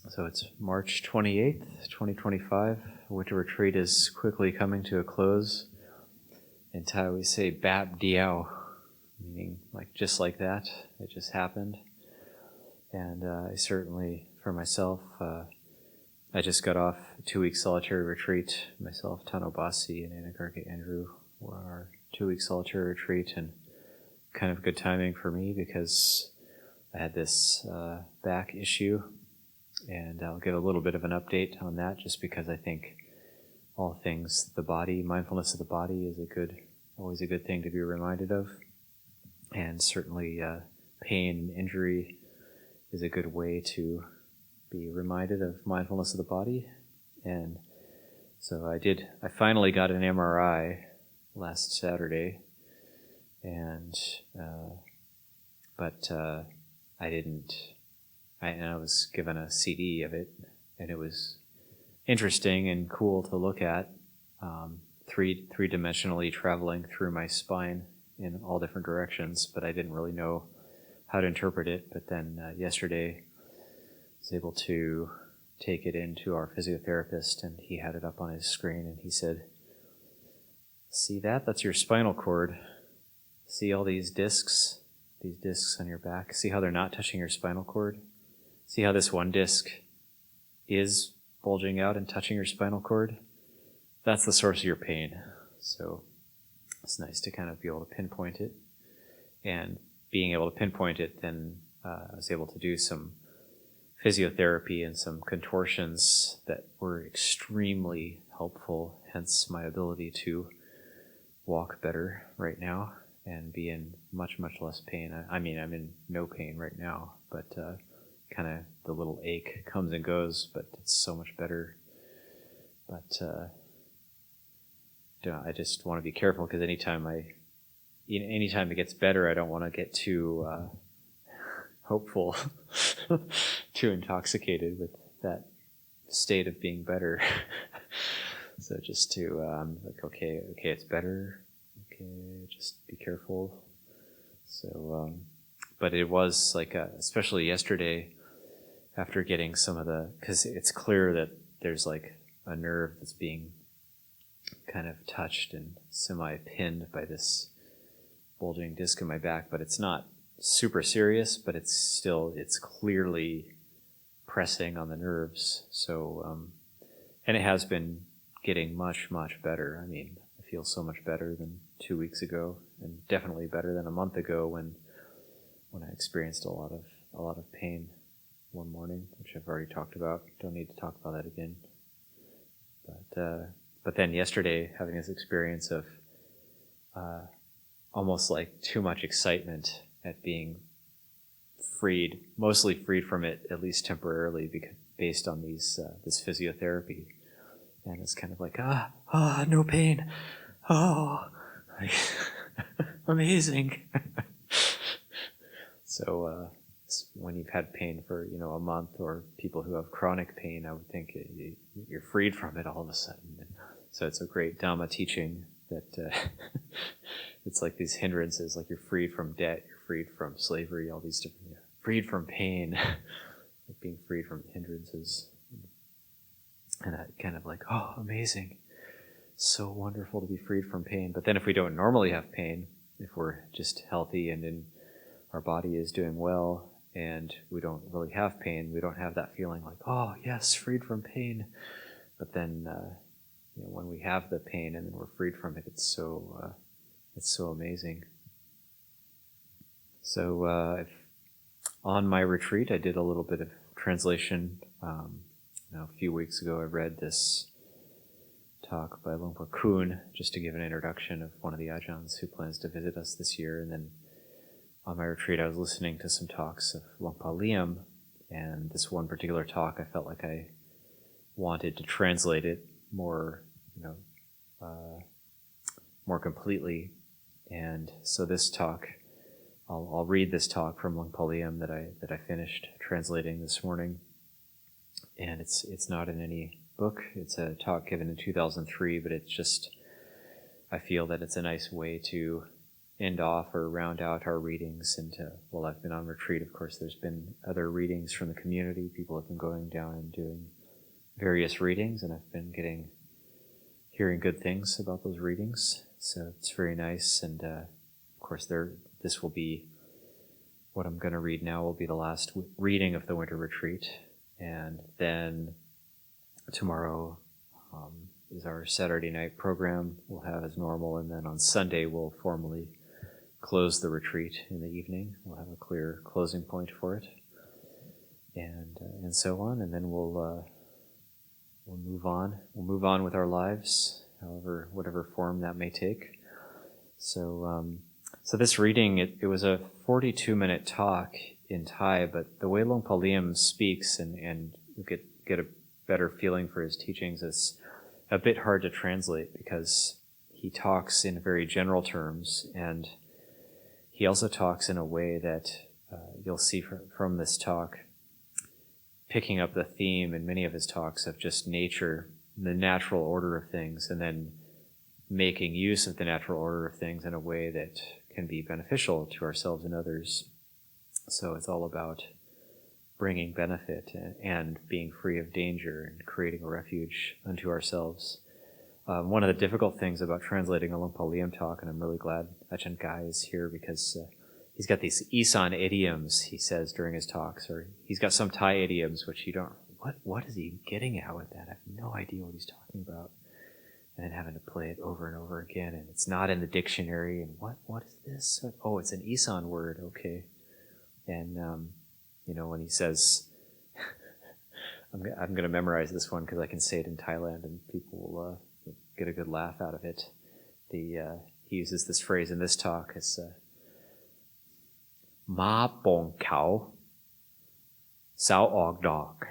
So it's March 28th, 2025. Winter retreat is quickly coming to a close. In Thai we say Bap Diao, meaning like just like that. It just happened. And I certainly, for myself, I just got off a 2-week solitary retreat. Myself, Tanobasi, and Anagarke Andrew were on our 2-week solitary retreat, and kind of good timing for me because I had this back issue. And I'll give a little bit of an update on that just because I think all things the body, mindfulness of the body is always a good thing to be reminded of. And certainly pain and injury is a good way to be reminded of mindfulness of the body. And so I finally got an MRI last Saturday, and but I didn't. I was given a CD of it, and it was interesting and cool to look at, three-dimensionally traveling through my spine in all different directions, but I didn't really know how to interpret it. But then yesterday, I was able to take it into our physiotherapist, and he had it up on his screen, and he said, "See that? That's your spinal cord. See all these discs on your back? See how they're not touching your spinal cord? See how this one disc is bulging out and touching your spinal cord? That's the source of your pain." So it's nice to kind of be able to pinpoint it. And being able to pinpoint it, then I was able to do some physiotherapy and some contortions that were extremely helpful, hence my ability to walk better right now and be in much, much less pain. I mean, I'm in no pain right now, but kind of the little ache comes and goes, but it's so much better. But I just want to be careful because anytime it gets better, I don't want to get too hopeful, too intoxicated with that state of being better. So just to like, okay, it's better. Okay, just be careful. So, but it was like, especially yesterday, after getting because it's clear that there's like a nerve that's being kind of touched and semi-pinned by this bulging disc in my back, but it's not super serious, but it's clearly pressing on the nerves. So, and it has been getting much, much better. I mean, I feel so much better than 2 weeks ago, and definitely better than a month ago when I experienced a lot of pain one morning, which I've already talked about. Don't need to talk about that again. But then yesterday, having this experience of almost like too much excitement at being mostly freed from it, at least temporarily, based on this physiotherapy. And it's kind of like, no pain. Oh, amazing. So when you've had pain for, a month, or people who have chronic pain, I would think you're freed from it all of a sudden. And so it's a great Dhamma teaching that it's like these hindrances, like you're freed from debt, you're freed from slavery, all these different, freed from pain, like being freed from hindrances. And I kind of like, amazing. So wonderful to be freed from pain. But then if we don't normally have pain, if we're just healthy and our body is doing well and we don't really have pain, we don't have that feeling like, oh yes, freed from pain. But then when we have the pain and then we're freed from it, it's so amazing. So on my retreat, I did a little bit of translation. A few weeks ago, I read this talk by Luangpo Kun, just to give an introduction of one of the Ajahns who plans to visit us this year. And then on my retreat, I was listening to some talks of Ajahn Liem, and this one particular talk, I felt like I wanted to translate it more, more completely. And so this talk, I'll read this talk from Luangpo Liem that I finished translating this morning. And it's not in any book. It's a talk given in 2003, but it's just, I feel that it's a nice way to end off or round out our readings. And while I've been on retreat, of course, there's been other readings from the community. People have been going down and doing various readings, and I've been hearing good things about those readings. So it's very nice. And of course, this will be what I'm going to read now will be the last reading of the winter retreat. And then tomorrow is our Saturday night program we'll have as normal. And then on Sunday, we'll formally close the retreat in the evening. We'll have a clear closing point for it. And so on. And then we'll move on. We'll move on with our lives, whatever form that may take. So this reading, it was a 42-minute talk in Thai, but the way Longpa Liem speaks and you get a better feeling for his teachings is a bit hard to translate because he talks in very general terms, and he also talks in a way that you'll see from this talk, picking up the theme in many of his talks of just nature, the natural order of things, and then making use of the natural order of things in a way that can be beneficial to ourselves and others. So it's all about bringing benefit and being free of danger and creating a refuge unto ourselves. One of the difficult things about translating a Longpa Liem talk, and I'm really glad Ajahn Gai is here because he's got these Isan idioms he says during his talks, or he's got some Thai idioms which you don't, what is he getting at with that? I have no idea what he's talking about. And then having to play it over and over again, and it's not in the dictionary, and what is this? Oh, it's an Isan word, okay. And, when he says, I'm going to memorize this one because I can say it in Thailand and people will get a good laugh out of it. He uses this phrase in this talk as, Ma bong kao, sao og dog.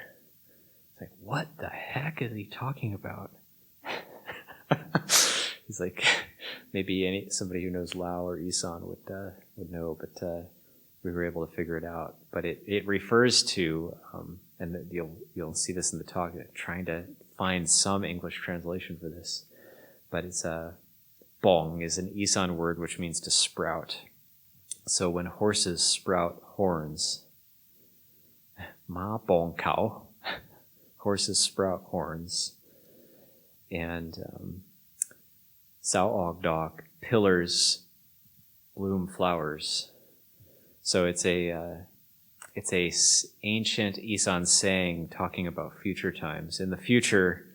It's like, what the heck is he talking about? He's like, maybe somebody who knows Lao or Isan would know, but we were able to figure it out. But it refers to, and you'll see this in the talk, trying to find some English translation for this. But it's bong is an Isan word which means to sprout. So when horses sprout horns, ma bong kao, horses sprout horns. And sao og dog, pillars bloom flowers. So it's a ancient Isan saying talking about future times. In the future,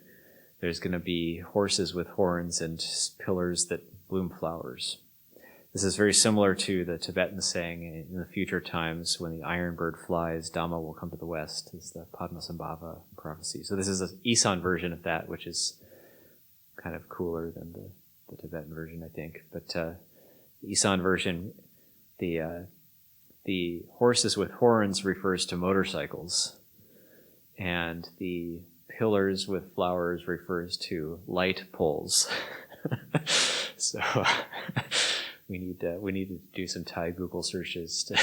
there's going to be horses with horns and pillars that bloom flowers. This is very similar to the Tibetan saying, in the future times when the iron bird flies, Dhamma will come to the west, is the Padmasambhava prophecy. So this is an Isan version of that, which is kind of cooler than the Tibetan version, I think. But the Isan version, the horses with horns refers to motorcycles, and the pillars with flowers refers to light poles. So we need to do some Thai Google searches to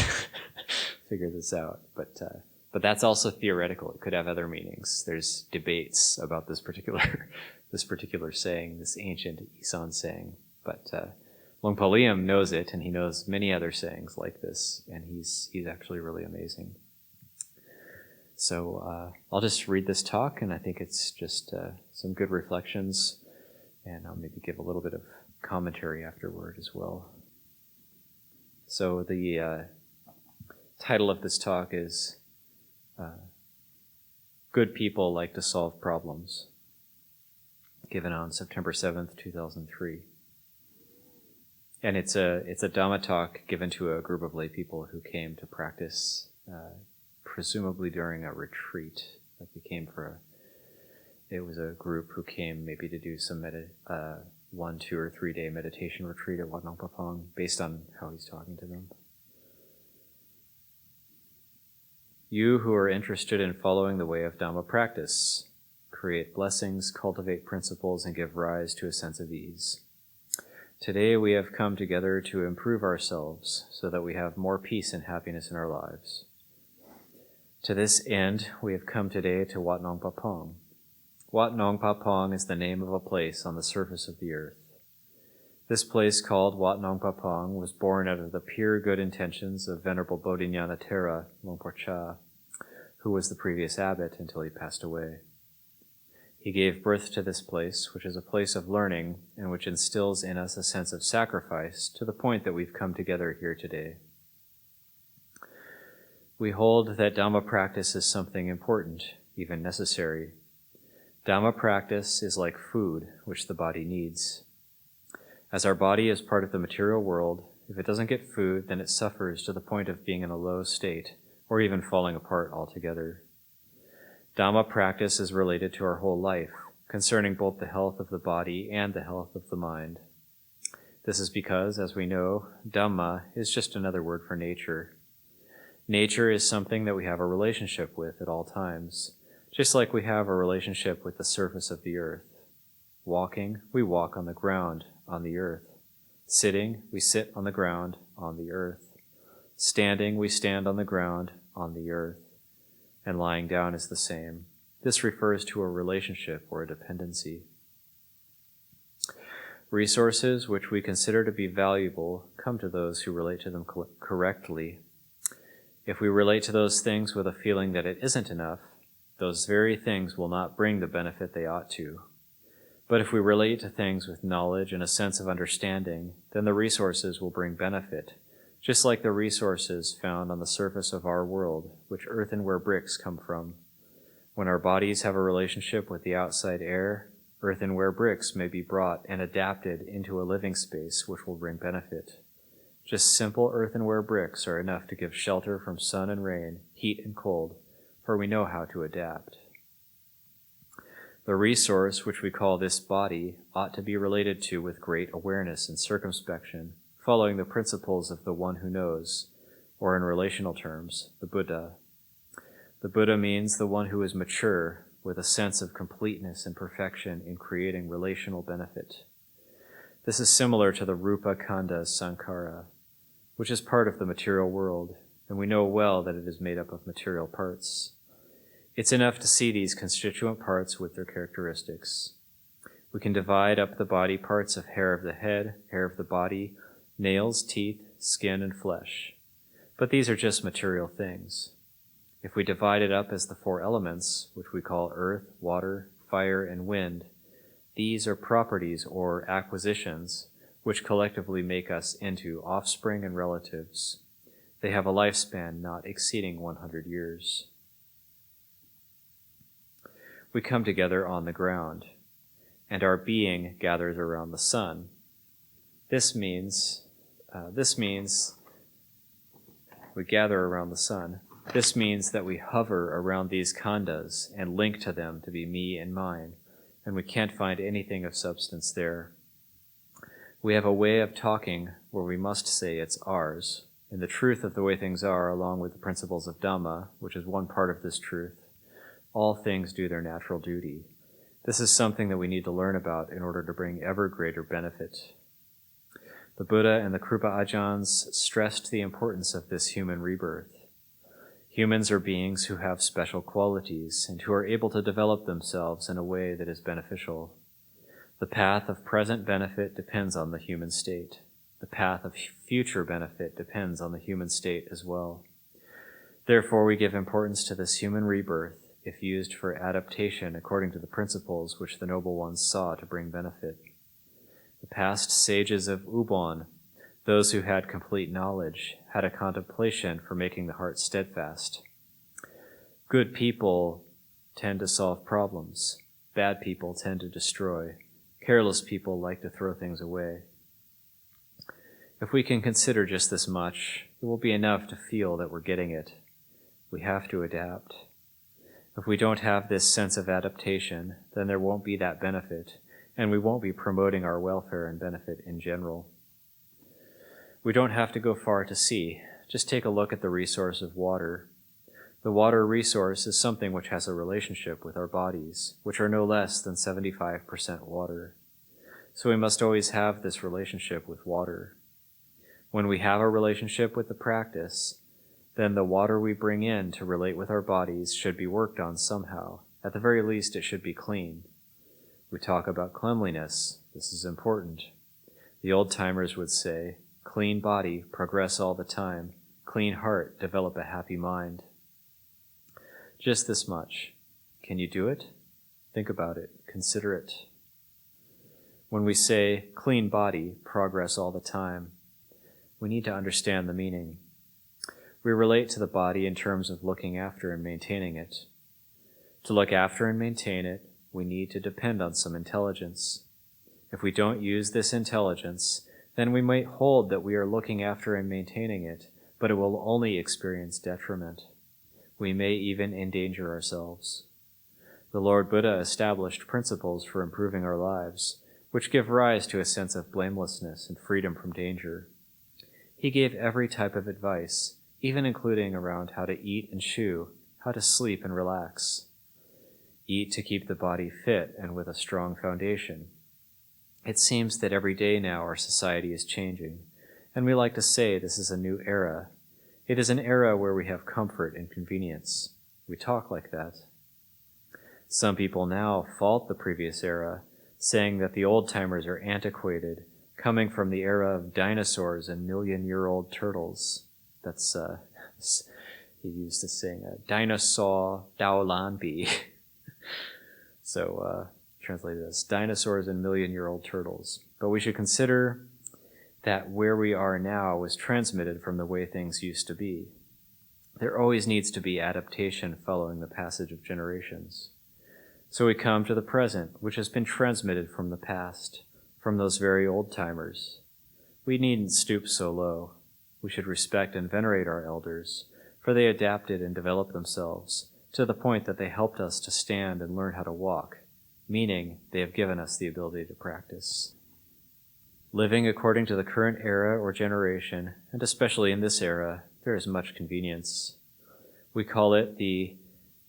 figure this out. But that's also theoretical. It could have other meanings. There's debates about this particular saying, this ancient Isan saying. But Longpa Liem knows it, and he knows many other sayings like this, and he's actually really amazing. So I'll just read this talk, and I think it's just some good reflections, and I'll maybe give a little bit of commentary afterward as well. So the title of this talk is Good People Like to Solve Problems, given on September 7th, 2003. And it's a Dhamma talk given to a group of lay people who came to practice, presumably during a retreat. Like it was a group who came maybe to do some 1, 2, or 3 day meditation retreat at Wat Nong Papong, based on how he's talking to them. You who are interested in following the way of Dhamma practice, create blessings, cultivate principles, and give rise to a sense of ease. Today we have come together to improve ourselves so that we have more peace and happiness in our lives. To this end, we have come today to Wat Nong Papong. Wat Nong Papong is the name of a place on the surface of the earth. This place, called Wat Nong Papong, was born out of the pure good intentions of Venerable Bodhinyana Thera Longpo Cha, who was the previous abbot until he passed away. He gave birth to this place, which is a place of learning and which instills in us a sense of sacrifice to the point that we've come together here today. We hold that Dhamma practice is something important, even necessary. Dhamma practice is like food, which the body needs. As our body is part of the material world, if it doesn't get food, then it suffers to the point of being in a low state, or even falling apart altogether. Dhamma practice is related to our whole life, concerning both the health of the body and the health of the mind. This is because, as we know, Dhamma is just another word for nature. Nature is something that we have a relationship with at all times, just like we have a relationship with the surface of the earth. Walking, we walk on the ground, on the earth. Sitting, we sit on the ground, on the earth. Standing, we stand on the ground, on the earth. And lying down is the same. This refers to a relationship or a dependency. Resources which we consider to be valuable come to those who relate to them correctly. If we relate to those things with a feeling that it isn't enough, those very things will not bring the benefit they ought to. But if we relate to things with knowledge and a sense of understanding, then the resources will bring benefit, just like the resources found on the surface of our world, which earthenware bricks come from. When our bodies have a relationship with the outside air, earthenware bricks may be brought and adapted into a living space which will bring benefit. Just simple earthenware bricks are enough to give shelter from sun and rain, heat and cold, for we know how to adapt. The resource which we call this body ought to be related to with great awareness and circumspection, following the principles of the one who knows, or in relational terms, the Buddha. The Buddha means the one who is mature, with a sense of completeness and perfection in creating relational benefit. This is similar to the Rupa Khandha Sankara, which is part of the material world, and we know well that it is made up of material parts. It's enough to see these constituent parts with their characteristics. We can divide up the body parts of hair of the head, hair of the body, nails, teeth, skin, and flesh. But these are just material things. If we divide it up as the four elements, which we call earth, water, fire, and wind, these are properties or acquisitions which collectively make us into offspring and relatives. They have a lifespan not exceeding 100 years. We come together on the ground, and our being gathers around the sun. This means we gather around the sun. This means that we hover around these khandhas and link to them to be me and mine, and we can't find anything of substance there. We have a way of talking where we must say it's ours, and the truth of the way things are, along with the principles of Dhamma, which is one part of this truth. All things do their natural duty. This is something that we need to learn about in order to bring ever greater benefit. The Buddha and the Krupa Ajahns stressed the importance of this human rebirth. Humans are beings who have special qualities and who are able to develop themselves in a way that is beneficial. The path of present benefit depends on the human state. The path of future benefit depends on the human state as well. Therefore, we give importance to this human rebirth if used for adaptation according to the principles which the noble ones saw to bring benefit. The past sages of Ubon, those who had complete knowledge, had a contemplation for making the heart steadfast. Good people tend to solve problems. Bad people tend to destroy. Careless people like to throw things away. If we can consider just this much, it will be enough to feel that we're getting it. We have to adapt. If we don't have this sense of adaptation, then there won't be that benefit, and we won't be promoting our welfare and benefit in general. We don't have to go far to see. Just take a look at the resource of water. The water resource is something which has a relationship with our bodies, which are no less than 75% water. So we must always have this relationship with water. When we have a relationship with the practice, then the water we bring in to relate with our bodies should be worked on somehow. At the very least, it should be clean. We talk about cleanliness. This is important. The old-timers would say, clean body, progress all the time. Clean heart, develop a happy mind. Just this much. Can you do it? Think about it. Consider it. When we say clean body, progress all the time, we need to understand the meaning. We relate to the body in terms of looking after and maintaining it. To look after and maintain it, we need to depend on some intelligence. If we don't use this intelligence, then we might hold that we are looking after and maintaining it, but it will only experience detriment. We may even endanger ourselves. The Lord Buddha established principles for improving our lives, which give rise to a sense of blamelessness and freedom from danger. He gave every type of advice, even including around how to eat and chew, how to sleep and relax. Eat to keep the body fit and with a strong foundation. It seems that every day now our society is changing, and we like to say this is a new era. It is an era where we have comfort and convenience. We talk like that. Some people now fault the previous era, saying that the old-timers are antiquated, coming from the era of dinosaurs and million-year-old turtles. That's, he used to sing, dinosaur dao lan bi. So, translated as dinosaurs and million-year-old turtles. But we should consider that where we are now was transmitted from the way things used to be. There always needs to be adaptation following the passage of generations. So we come to the present, which has been transmitted from the past, from those very old-timers. We needn't stoop so low. We should respect and venerate our elders, for they adapted and developed themselves to the point that they helped us to stand and learn how to walk, meaning they have given us the ability to practice. Living according to the current era or generation, and especially in this era, there is much convenience. We call it the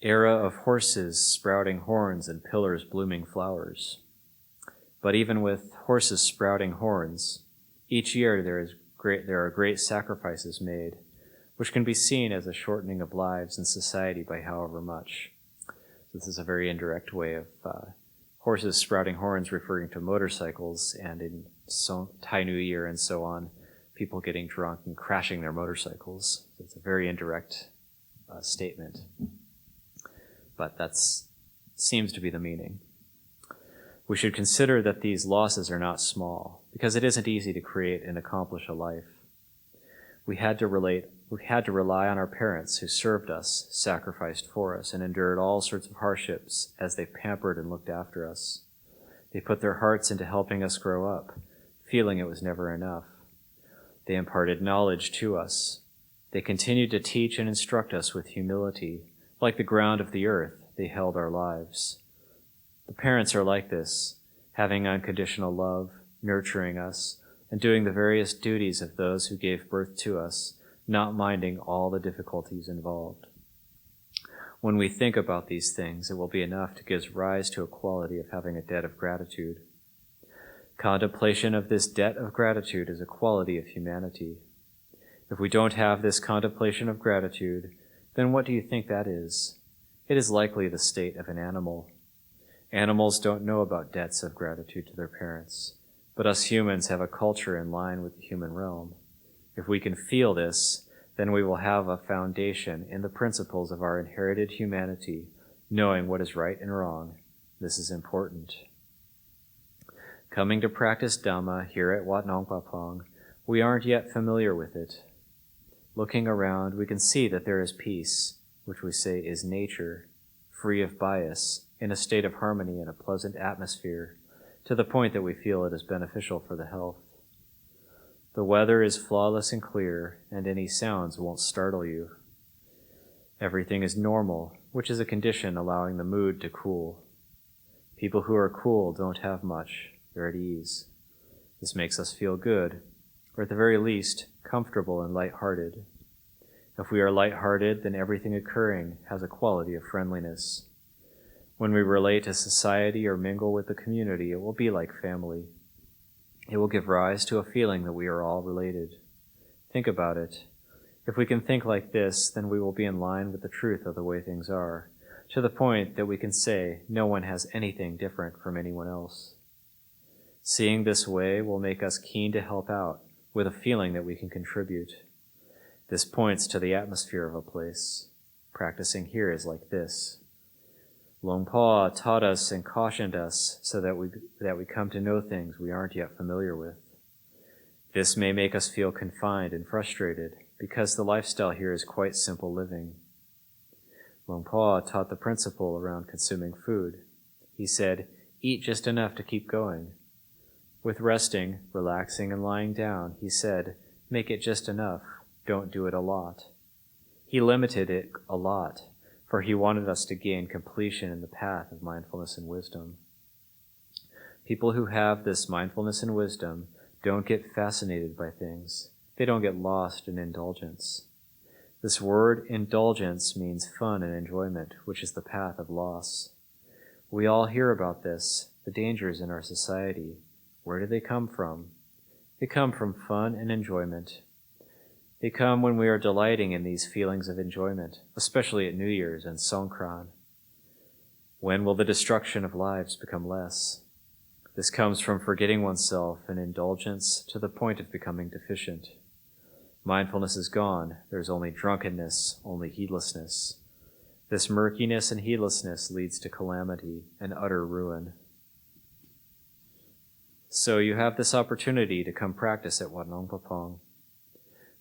era of horses sprouting horns and pillars blooming flowers. But even with horses sprouting horns, each year there are great sacrifices made, which can be seen as a shortening of lives in society by however much. This is a very indirect way of horses sprouting horns referring to motorcycles, and in Thai New Year and so on, people getting drunk and crashing their motorcycles. So it's a very indirect statement. But that seems to be the meaning. We should consider that these losses are not small, because it isn't easy to create and accomplish a life. We had to rely on our parents who served us, sacrificed for us, and endured all sorts of hardships as they pampered and looked after us. They put their hearts into helping us grow up, feeling it was never enough. They imparted knowledge to us. They continued to teach and instruct us with humility. Like the ground of the earth, they held our lives. The parents are like this, having unconditional love, nurturing us, and doing the various duties of those who gave birth to us, not minding all the difficulties involved. When we think about these things, it will be enough to give rise to a quality of having a debt of gratitude. Contemplation of this debt of gratitude is a quality of humanity. If we don't have this contemplation of gratitude, then what do you think that is? It is likely the state of an animal. Animals don't know about debts of gratitude to their parents, but us humans have a culture in line with the human realm. If we can feel this, then we will have a foundation in the principles of our inherited humanity, knowing what is right and wrong. This is important. Coming to practice Dhamma here at Wat Nong Papong, we aren't yet familiar with it. Looking around, we can see that there is peace, which we say is nature, free of bias, in a state of harmony and a pleasant atmosphere, to the point that we feel it is beneficial for the health. The weather is flawless and clear, and any sounds won't startle you. Everything is normal, which is a condition allowing the mood to cool. People who are cool don't have much. They're at ease. This makes us feel good, or at the very least, comfortable and light-hearted. If we are light-hearted, then everything occurring has a quality of friendliness. When we relate to society or mingle with the community, it will be like family. It will give rise to a feeling that we are all related. Think about it. If we can think like this, then we will be in line with the truth of the way things are, to the point that we can say no one has anything different from anyone else. Seeing this way will make us keen to help out, with a feeling that we can contribute. This points to the atmosphere of a place. Practicing here is like this. Luang Por taught us and cautioned us so that we come to know things we aren't yet familiar with. This may make us feel confined and frustrated, because the lifestyle here is quite simple living. Luang Por taught the principle around consuming food. He said, eat just enough to keep going. With resting, relaxing, and lying down, he said, make it just enough, don't do it a lot. He limited it a lot, for he wanted us to gain completion in the path of mindfulness and wisdom. People who have this mindfulness and wisdom don't get fascinated by things. They don't get lost in indulgence. This word indulgence means fun and enjoyment, which is the path of loss. We all hear about this, the dangers in our society. Where do they come from? They come from fun and enjoyment. They come when we are delighting in these feelings of enjoyment, especially at New Year's and Songkran. When will the destruction of lives become less? This comes from forgetting oneself in indulgence to the point of becoming deficient. Mindfulness is gone. There's only drunkenness, only heedlessness. This murkiness and heedlessness leads to calamity and utter ruin. So you have this opportunity to come practice at Wat Nong Papong.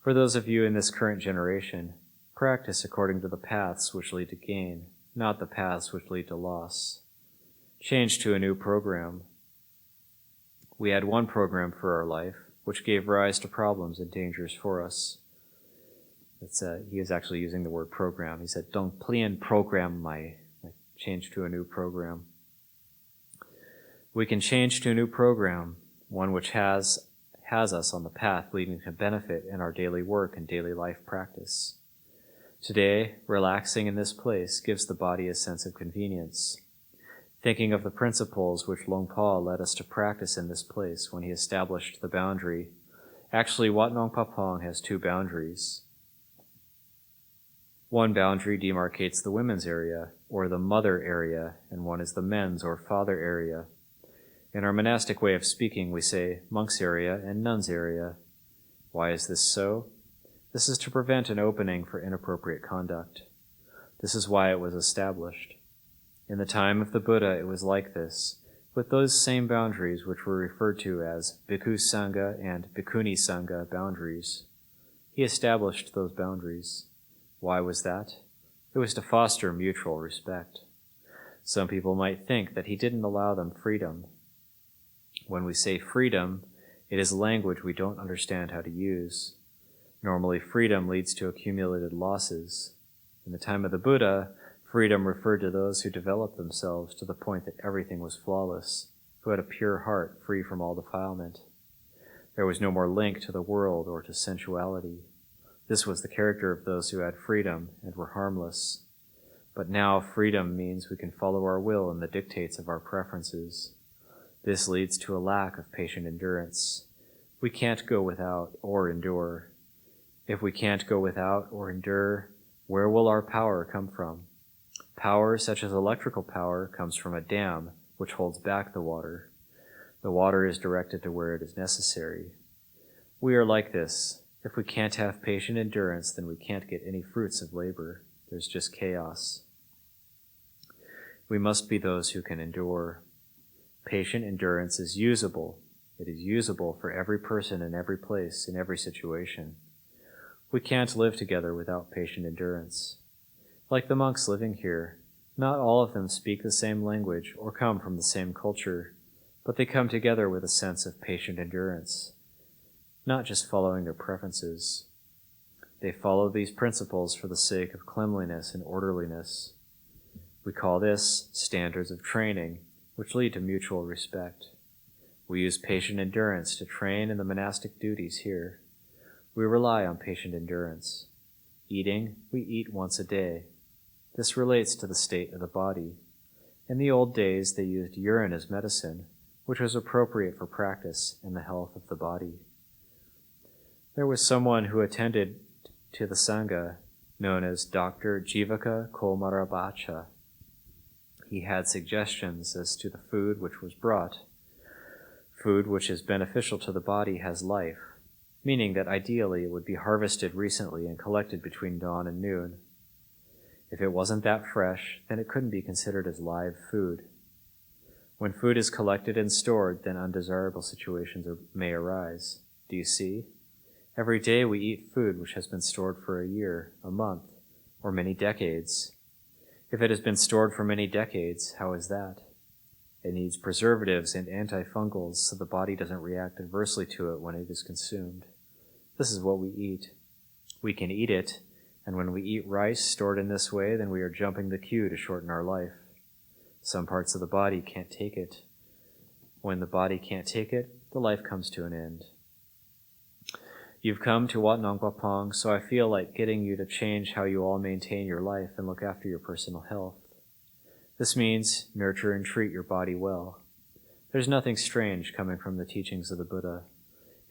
For those of you in this current generation, practice according to the paths which lead to gain, not the paths which lead to loss. Change to a new program. We had one program for our life, which gave rise to problems and dangers for us. He was actually using the word program. He said, "Don't plan program my change to a new program." We can change to a new program, one which has us on the path leading to benefit in our daily work and daily life practice. Today, relaxing in this place gives the body a sense of convenience. Thinking of the principles which Luang Por led us to practice in this place when he established the boundary. Actually, Wat Nong Papong has two boundaries. One boundary demarcates the women's area, or the mother area, and one is the men's or father area. In our monastic way of speaking, we say monk's area and nun's area. Why is this so? This is to prevent an opening for inappropriate conduct. This is why it was established. In the time of the Buddha, it was like this, with those same boundaries which were referred to as Bhikkhu Sangha and Bhikkhuni Sangha boundaries. He established those boundaries. Why was that? It was to foster mutual respect. Some people might think that he didn't allow them freedom. When we say freedom, it is language we don't understand how to use. Normally, freedom leads to accumulated losses. In the time of the Buddha, freedom referred to those who developed themselves to the point that everything was flawless, who had a pure heart free from all defilement. There was no more link to the world or to sensuality. This was the character of those who had freedom and were harmless. But now freedom means we can follow our will and the dictates of our preferences. This leads to a lack of patient endurance. We can't go without or endure. If we can't go without or endure, where will our power come from? Power, such as electrical power, comes from a dam which holds back the water. The water is directed to where it is necessary. We are like this. If we can't have patient endurance, then we can't get any fruits of labor. There's just chaos. We must be those who can endure. Patient endurance is usable. It is usable for every person in every place, in every situation. We can't live together without patient endurance. Like the monks living here, not all of them speak the same language or come from the same culture, but they come together with a sense of patient endurance, not just following their preferences. They follow these principles for the sake of cleanliness and orderliness. We call this standards of training, which lead to mutual respect. We use patient endurance to train in the monastic duties here. We rely on patient endurance. Eating, we eat once a day. This relates to the state of the body. In the old days, they used urine as medicine, which was appropriate for practice in the health of the body. There was someone who attended to the Sangha known as Dr. Jivaka Komarabacha. He had suggestions as to the food which was brought. food which is beneficial to the body has life, meaning that ideally it would be harvested recently and collected between dawn and noon. If it wasn't that fresh, then it couldn't be considered as live food. When food is collected and stored, then undesirable situations may arise. Do you see? Every day we eat food which has been stored for a year, a month, or many decades. If it has been stored for many decades, how is that? It needs preservatives and antifungals so the body doesn't react adversely to it when it is consumed. This is what we eat. We can eat it, and when we eat rice stored in this way, then we are jumping the queue to shorten our life. Some parts of the body can't take it. When the body can't take it, the life comes to an end. You've come to Wat Nong Pah, so I feel like getting you to change how you all maintain your life and look after your personal health. This means nurture and treat your body well. There's nothing strange coming from the teachings of the Buddha.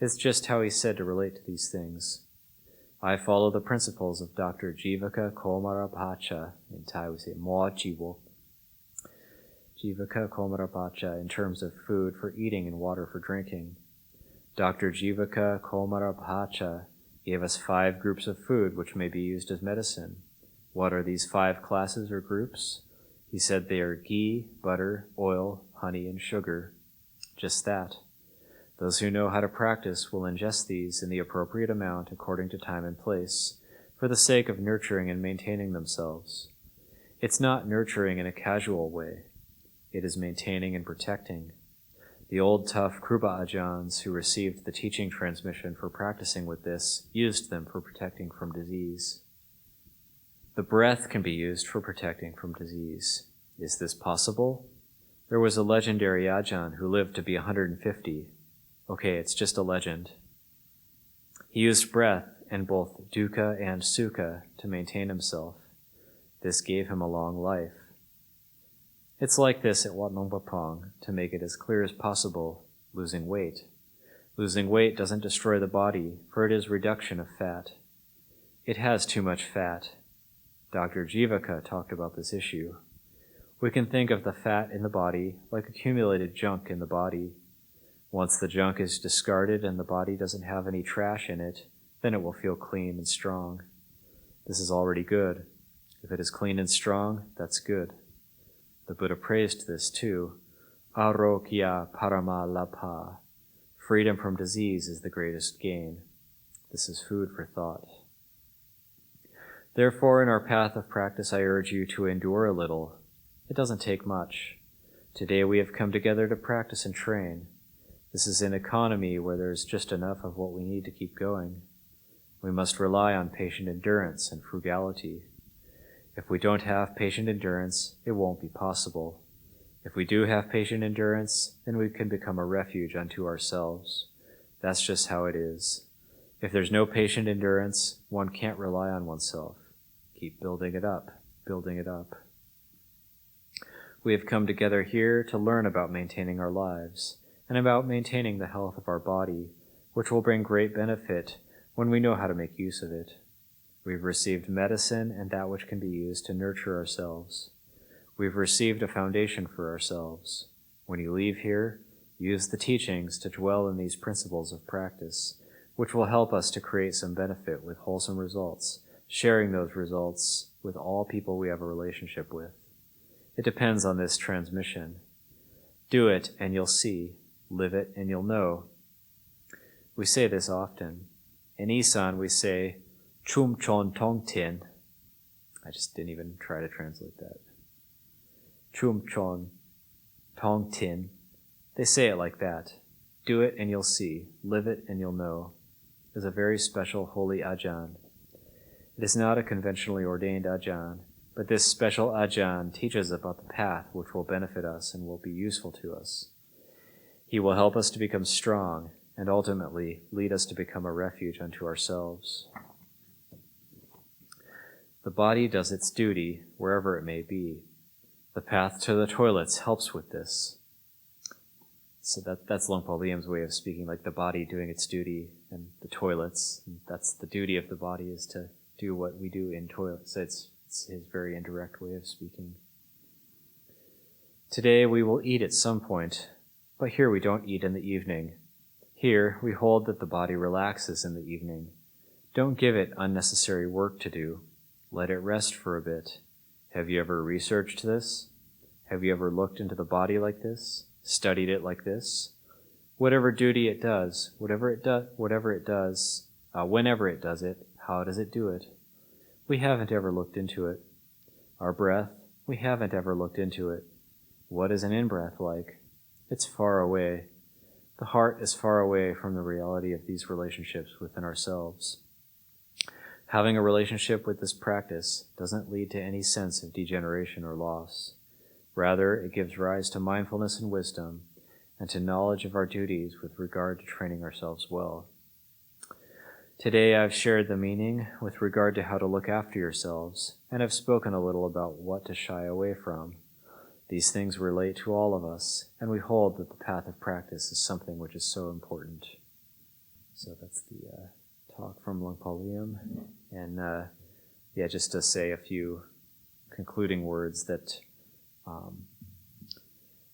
It's just how he said to relate to these things. I follow the principles of Dr. Jivaka Komarapacha, in Thai we say Mo Jiwo. Jivaka Komarapacha in terms of food for eating and water for drinking. Dr. Jivaka Komarapacha gave us 5 groups of food which may be used as medicine. What are these 5 classes or groups? He said they are ghee, butter, oil, honey, and sugar. Just that. Those who know how to practice will ingest these in the appropriate amount according to time and place, for the sake of nurturing and maintaining themselves. It's not nurturing in a casual way. It is maintaining and protecting. The old tough Kruba Ajahns who received the teaching transmission for practicing with this used them for protecting from disease. The breath can be used for protecting from disease. Is this possible? There was a legendary Ajahn who lived to be 150. Okay, it's just a legend. He used breath and both dukkha and sukha to maintain himself. This gave him a long life. It's like this at Wat Nong Pah, to make it as clear as possible, losing weight. Losing weight doesn't destroy the body, for it is reduction of fat. It has too much fat. Dr. Jivaka talked about this issue. We can think of the fat in the body like accumulated junk in the body. Once the junk is discarded and the body doesn't have any trash in it, then it will feel clean and strong. This is already good. If it is clean and strong, that's good. The Buddha praised this too. Arogya parama labha. Freedom from disease is the greatest gain. This is food for thought. Therefore, in our path of practice, I urge you to endure a little. It doesn't take much. Today we have come together to practice and train. This is an economy where there's just enough of what we need to keep going. We must rely on patient endurance and frugality. If we don't have patient endurance, it won't be possible. If we do have patient endurance, then we can become a refuge unto ourselves. That's just how it is. If there's no patient endurance, one can't rely on oneself. Keep building it up, building it up. We have come together here to learn about maintaining our lives and about maintaining the health of our body, which will bring great benefit when we know how to make use of it. We've received medicine and that which can be used to nurture ourselves. We've received a foundation for ourselves. When you leave here, use the teachings to dwell in these principles of practice, which will help us to create some benefit with wholesome results, sharing those results with all people we have a relationship with. It depends on this transmission. Do it and you'll see. Live it and you'll know. We say this often. In Isan we say, Chum chon tong tin. I just didn't even try to translate that. Chum chon tong tin. They say it like that. Do it and you'll see. Live it and you'll know. Is a very special holy Ajahn. It is not a conventionally ordained Ajahn, but this special Ajahn teaches about the path which will benefit us and will be useful to us. He will help us to become strong and ultimately lead us to become a refuge unto ourselves. The body does its duty wherever it may be. The path to the toilets helps with this. So that's Longpa Liem's way of speaking, like the body doing its duty and the toilets. And that's the duty of the body, is to do what we do in toilets. So it's his very indirect way of speaking. Today we will eat at some point. But here we don't eat in the evening. Here we hold that the body relaxes in the evening. Don't give it unnecessary work to do. Let it rest for a bit. Have you ever researched this? Have you ever looked into the body like this? Studied it like this? Whatever duty it does, whenever it does it, how does it do it? We haven't ever looked into it. Our breath, we haven't ever looked into it. What is an in-breath like? It's far away. The heart is far away from the reality of these relationships within ourselves. Having a relationship with this practice doesn't lead to any sense of degeneration or loss. Rather, it gives rise to mindfulness and wisdom, and to knowledge of our duties with regard to training ourselves well. Today I've shared the meaning with regard to how to look after yourselves, and have spoken a little about what to shy away from. These things relate to all of us, and we hold that the path of practice is something which is so important. So that's the talk from Lungpa Liem. And just to say a few concluding words that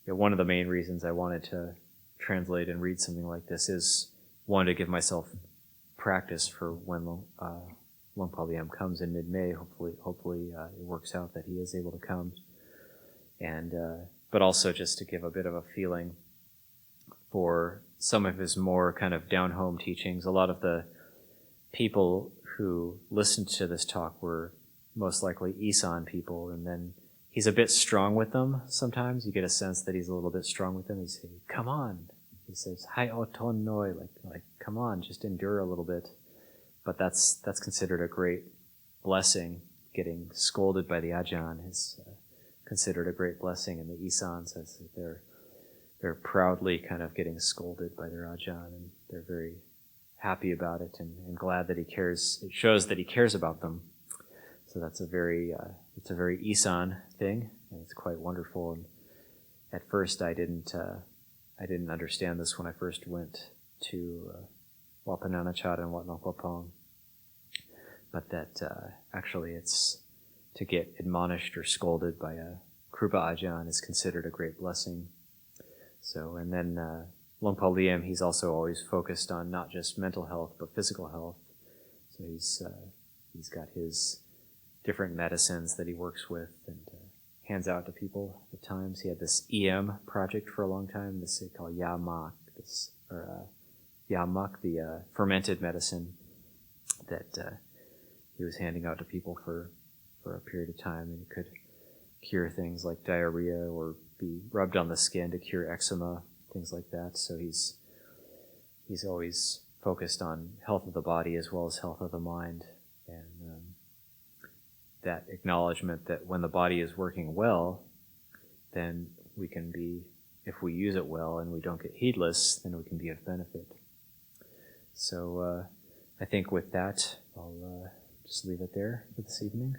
one of the main reasons I wanted to translate and read something like this is, one, to give myself practice for when Lungpa Liem comes in mid-May. Hopefully it works out that he is able to come. And but also just to give a bit of a feeling for some of his more kind of down-home teachings. A lot of the people who listened to this talk were most likely Isan people, and then he's a bit strong with them sometimes. You get a sense that he's a little bit strong with them. He says, come on. He says, hai oton noi, like, come on, just endure a little bit. But that's considered a great blessing. Getting scolded by the Ajahn is considered a great blessing, and the Isan says that they're proudly kind of getting scolded by their Ajahn, and they're very happy about it and glad that he cares. It shows that he cares about them. So that's a very Isan thing, and it's quite wonderful. And at first, I didn't understand this when I first went to Wapananachata and Wat Nong Kwa Pong, but that actually it's to get admonished or scolded by a Krupa Ajahn is considered a great blessing. So, and then Lungpa Liem, he's also always focused on not just mental health but physical health. So he's got his different medicines that he works with and hands out to people at times. He had this EM project for a long time, this called Yamak, Yamak, the fermented medicine that he was handing out to people for a period of time, and it could cure things like diarrhea or be rubbed on the skin to cure eczema, things like that. So he's always focused on health of the body as well as health of the mind, and that acknowledgement that when the body is working well, then we can be, if we use it well and we don't get heedless, then we can be of benefit. So I think with that, I'll just leave it there for this evening.